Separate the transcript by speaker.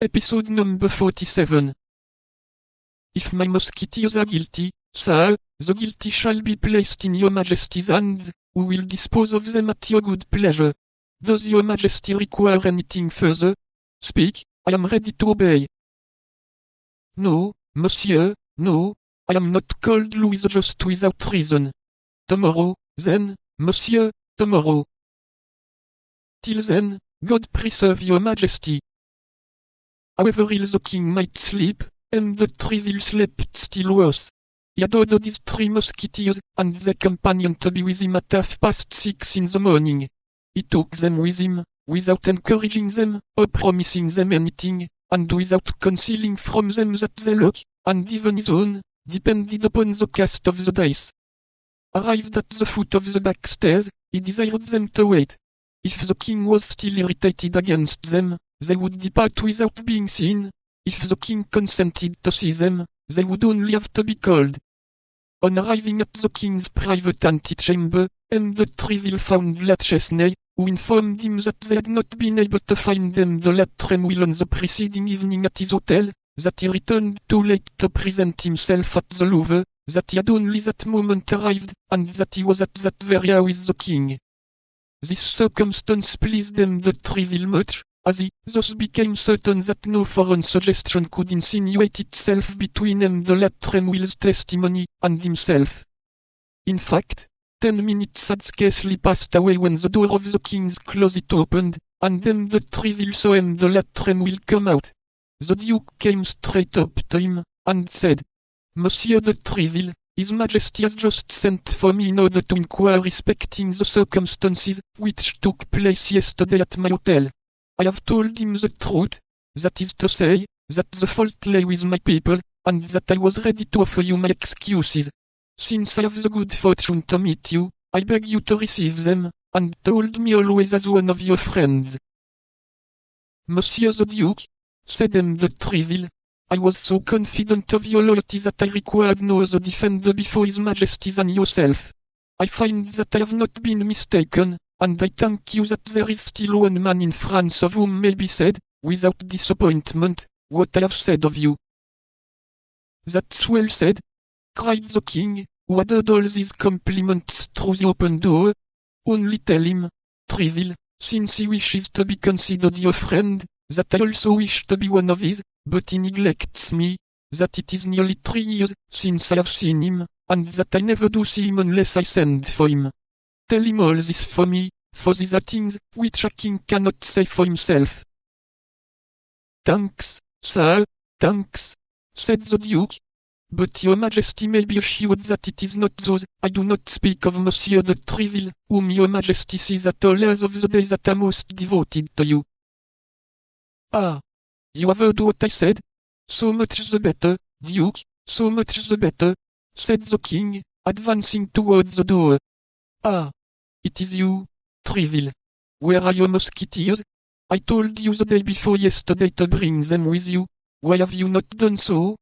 Speaker 1: Episode number 47. If my mosquitoes are guilty, sir, the guilty shall be placed in your majesty's hands, who will dispose of them at your good pleasure. Does your majesty require anything further? Speak, I am ready to obey. No, monsieur, no, I am not called Louis just without reason. Tomorrow, then, monsieur, tomorrow. Till then, God preserve your majesty. However ill the king might sleep, the Treville slept still worse. He had ordered his 3 musketeers and their companion to be with him at 6:30 in the morning. He took them with him, without encouraging them, or promising them anything, and without concealing from them that their luck, and even his own, depended upon the cast of the dice. Arrived at the foot of the back stairs, he desired them to wait. If the king was still irritated against them, they would depart without being seen. If the king consented to see them, they would only have to be called. On arriving at the king's private antechamber, de Treville found La Chesnay, who informed him that they had not been able to find de La Tremouille on the preceding evening at his hotel, that he returned too late to present himself at the Louvre, that he had only that moment arrived, and that he was at that very hour with the king. This circumstance pleased de Treville much, as he thus became certain that no foreign suggestion could insinuate itself between de La Tremouille's testimony and himself. In fact, 10 minutes had scarcely passed away when the door of the king's closet opened, and de Treville saw de La Tremouille come out. The duke came straight up to him, and said, "Monsieur de Treville, His Majesty has just sent for me in order to inquire respecting the circumstances which took place yesterday at my hotel. I have told him the truth, that is to say, that the fault lay with my people, and that I was ready to offer you my excuses. Since I have the good fortune to meet you, I beg you to receive them, and to hold me always as one of your friends." "Monsieur the Duke," said de Treville, "I was so confident of your loyalty that I required no other defender before His Majesty than yourself. I find that I have not been mistaken, and I thank you that there is still one man in France of whom may be said, without disappointment, what I have said of you." "That's well said," cried the king, who had heard all these compliments through the open door. "Only tell him, Treville, since he wishes to be considered your friend, that I also wish to be one of his, but he neglects me, that it is nearly 3 years since I have seen him, and that I never do see him unless I send for him. Tell him all this for me, for these are things which a king cannot say for himself." "Thanks, sir, thanks," said the duke. "But your majesty may be assured that it is not those. I do not speak of Monsieur de Treville, whom your majesty sees at all hours of the day that are most devoted to you." "Ah, you have heard what I said? So much the better, Duke, so much the better," said the king, advancing towards the door. "Ah, it is you, Treville. Where are your musketeers? I told you the day before yesterday to bring them with you. Why have you not done so?"